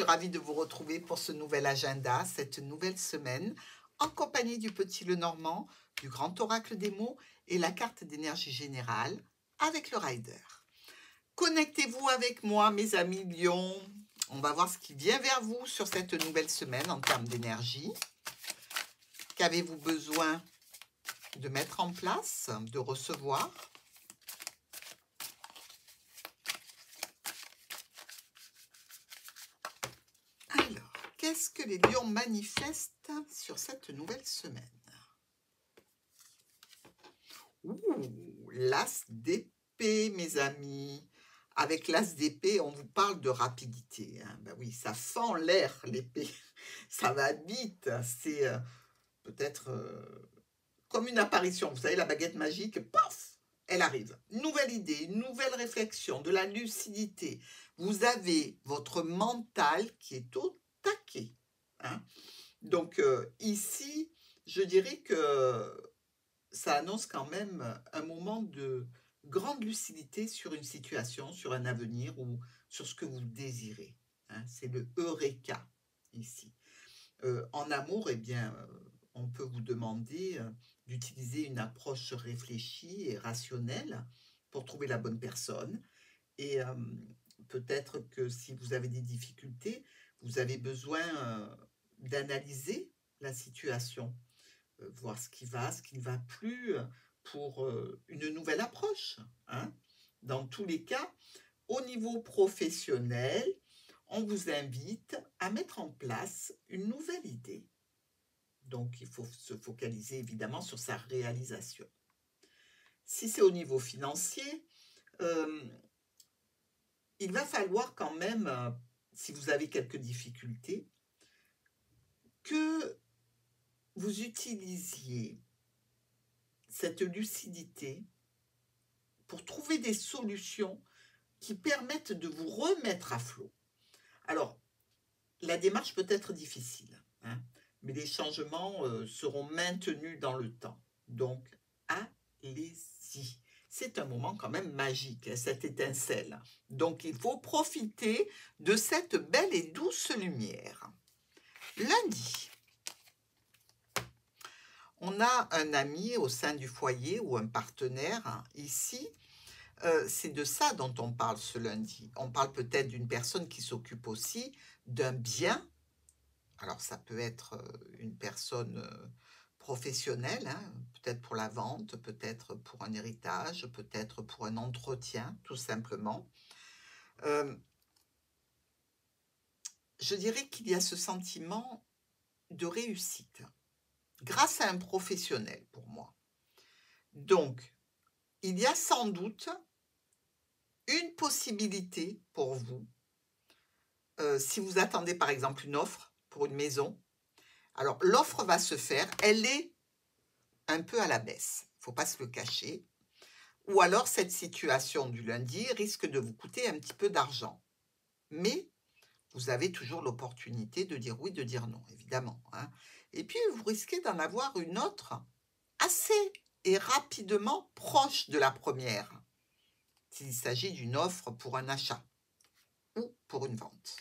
suis ravie de vous retrouver pour ce nouvel agenda, cette nouvelle semaine, en compagnie du Petit Lenormand, du Grand Oracle des mots et la carte d'énergie générale avec le Rider. Connectez-vous avec moi, mes amis Lions. On va voir ce qui vient vers vous sur cette nouvelle semaine en termes d'énergie. Qu'avez-vous besoin de mettre en place, de recevoir ? Alors, qu'est-ce que les lions manifestent sur cette nouvelle semaine? Ouh, l'as d'épée, mes amis. Avec l'as d'épée, on vous parle de rapidité. Hein. Ben oui, ça fend l'air, l'épée. Ça va vite. C'est peut-être comme une apparition. Vous savez, la baguette magique, paf, elle arrive. Nouvelle idée, une nouvelle réflexion, de la lucidité. Vous avez votre mental qui est au taquet. Hein. Donc ici, je dirais que ça annonce quand même un moment de grande lucidité sur une situation, sur un avenir ou sur ce que vous désirez. Hein. C'est le Eureka ici. En amour, eh bien, on peut vous demander d'utiliser une approche réfléchie et rationnelle pour trouver la bonne personne. Et peut-être que si vous avez des difficultés, vous avez besoin d'analyser la situation, voir ce qui va, ce qui ne va plus, pour une nouvelle approche. Hein. Dans tous les cas, au niveau professionnel, on vous invite à mettre en place une nouvelle idée. Donc, il faut se focaliser évidemment sur sa réalisation. Si c'est au niveau financier, il va falloir quand même, si vous avez quelques difficultés, que vous utilisiez cette lucidité pour trouver des solutions qui permettent de vous remettre à flot. Alors, la démarche peut être difficile, hein, mais les changements seront maintenus dans le temps. Donc, allez-y. C'est un moment quand même magique, hein, cette étincelle. Donc, il faut profiter de cette belle et douce lumière. Lundi, on a un ami au sein du foyer ou un partenaire. Hein, ici, c'est de ça dont on parle ce lundi. On parle peut-être d'une personne qui s'occupe aussi d'un bien. Alors, ça peut être une personne professionnelle, hein, peut-être pour la vente, peut-être pour un héritage, peut-être pour un entretien, tout simplement. Je dirais qu'il y a ce sentiment de réussite grâce à un professionnel pour moi. Donc, il y a sans doute une possibilité pour vous, si vous attendez par exemple une offre pour une maison. Alors, l'offre va se faire, elle est un peu à la baisse, il ne faut pas se le cacher. Ou alors, cette situation du lundi risque de vous coûter un petit peu d'argent. Mais vous avez toujours l'opportunité de dire oui, de dire non, évidemment. Hein. Et puis, vous risquez d'en avoir une autre assez et rapidement proche de la première, s'il s'agit d'une offre pour un achat ou pour une vente.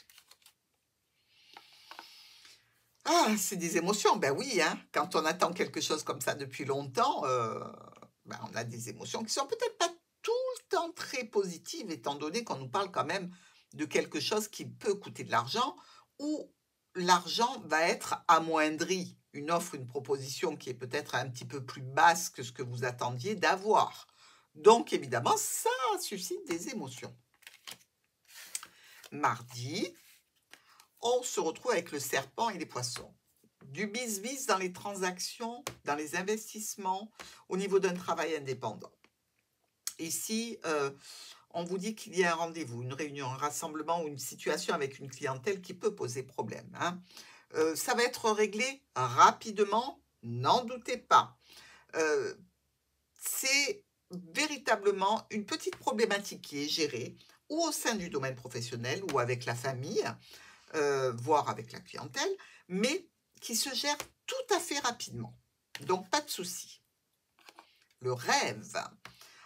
Ah, c'est des émotions, ben oui, hein. Quand on attend quelque chose comme ça depuis longtemps, on a des émotions qui sont peut-être pas tout le temps très positives, étant donné qu'on nous parle quand même de quelque chose qui peut coûter de l'argent, ou l'argent va être amoindri. Une offre, une proposition qui est peut-être un petit peu plus basse que ce que vous attendiez d'avoir. Donc, évidemment, ça suscite des émotions. Mardi, on se retrouve avec le serpent et les poissons. Du bis-bis dans les transactions, dans les investissements, au niveau d'un travail indépendant. Ici, on vous dit qu'il y a un rendez-vous, une réunion, un rassemblement ou une situation avec une clientèle qui peut poser problème. Hein. Ça va être réglé rapidement, n'en doutez pas. C'est véritablement une petite problématique qui est gérée ou au sein du domaine professionnel ou avec la famille, voire avec la clientèle, mais qui se gère tout à fait rapidement. Donc, pas de souci. Le rêve.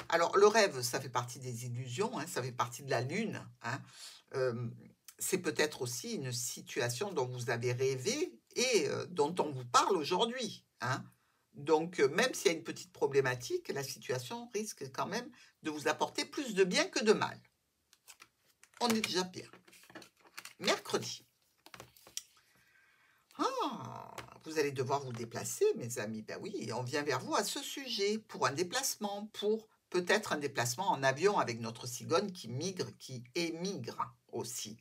Alors, le rêve, ça fait partie des illusions, hein, ça fait partie de la lune. Hein. c'est peut-être aussi une situation dont vous avez rêvé et dont on vous parle aujourd'hui, hein. Donc, même s'il y a une petite problématique, la situation risque quand même de vous apporter plus de bien que de mal. On est déjà bien. Mercredi. Ah, vous allez devoir vous déplacer, mes amis. Ben oui, on vient vers vous à ce sujet, pour un déplacement, pour peut-être un déplacement en avion avec notre cigogne qui migre, qui émigre aussi.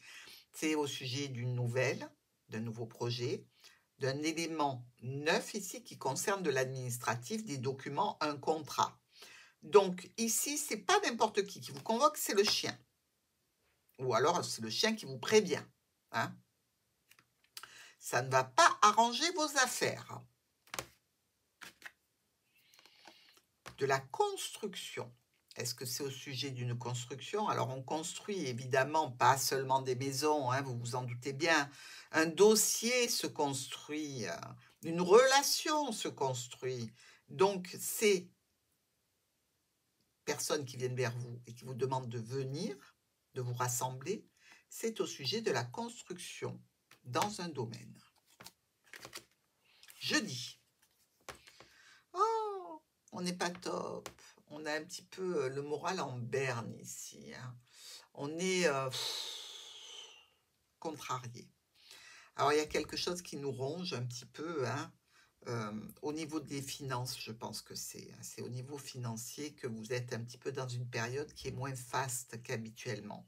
C'est au sujet d'une nouvelle, d'un nouveau projet, d'un élément neuf ici qui concerne de l'administratif, des documents, un contrat. Donc ici, c'est pas n'importe qui vous convoque, c'est le chien. Ou alors c'est le chien qui vous prévient, hein. Ça ne va pas arranger vos affaires. De la construction. Est-ce que c'est au sujet d'une construction? Alors, on construit évidemment pas seulement des maisons, hein, vous vous en doutez bien. Un dossier se construit, une relation se construit. Donc, ces personnes qui viennent vers vous et qui vous demandent de venir, de vous rassembler, c'est au sujet de la construction dans un domaine. Jeudi. Oh, on n'est pas top. On a un petit peu le moral en berne ici, hein. On est contrarié. Alors, il y a quelque chose qui nous ronge un petit peu, hein. Au niveau des finances, je pense que c'est au niveau financier que vous êtes un petit peu dans une période qui est moins faste qu'habituellement.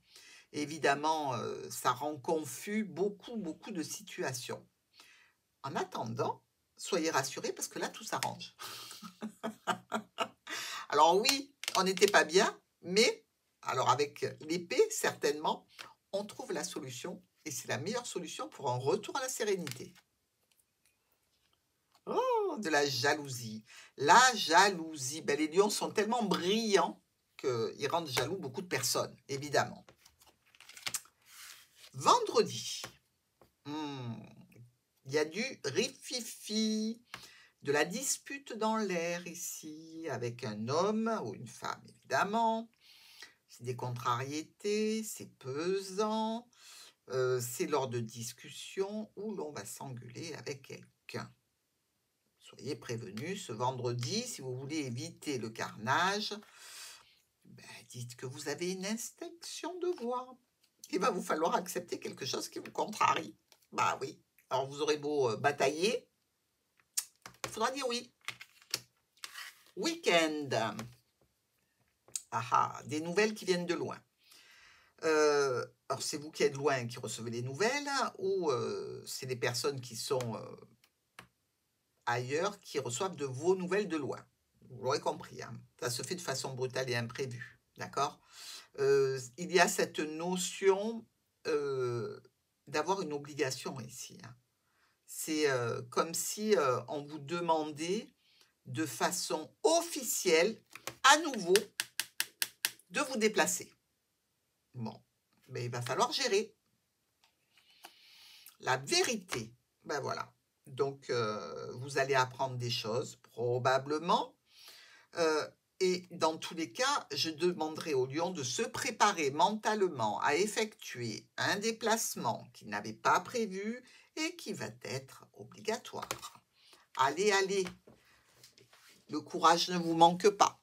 Évidemment, ça rend confus beaucoup de situations. En attendant, soyez rassurés parce que là, tout s'arrange. Alors oui, on n'était pas bien, mais alors avec l'épée, certainement, on trouve la solution et c'est la meilleure solution pour un retour à la sérénité. Oh, de la jalousie. La jalousie. Ben, les lions sont tellement brillants qu'ils rendent jaloux beaucoup de personnes, évidemment. Vendredi. Il y a du rififi, de la dispute dans l'air ici, avec un homme ou une femme, évidemment. C'est des contrariétés, c'est pesant, c'est lors de discussions où l'on va s'engueuler avec quelqu'un. Soyez prévenus, ce vendredi, si vous voulez éviter le carnage, ben, dites que vous avez une inspection de voix. Il va vous falloir accepter quelque chose qui vous contrarie. Bah oui, alors vous aurez beau batailler, il faudra dire oui. Week-end. Ah, des nouvelles qui viennent de loin. Alors, c'est vous qui êtes loin qui recevez les nouvelles ou c'est des personnes qui sont ailleurs qui reçoivent de vos nouvelles de loin. Vous l'aurez compris, hein. Ça se fait de façon brutale et imprévue, d'accord? Il y a cette notion d'avoir une obligation ici, hein. C'est comme si on vous demandait de façon officielle, à nouveau, de vous déplacer. Bon, mais il va falloir gérer. La vérité, ben voilà. Donc, vous allez apprendre des choses, probablement. Et dans tous les cas, je demanderai au lion de se préparer mentalement à effectuer un déplacement qu'il n'avait pas prévu et qui va être obligatoire. Allez, allez, le courage ne vous manque pas.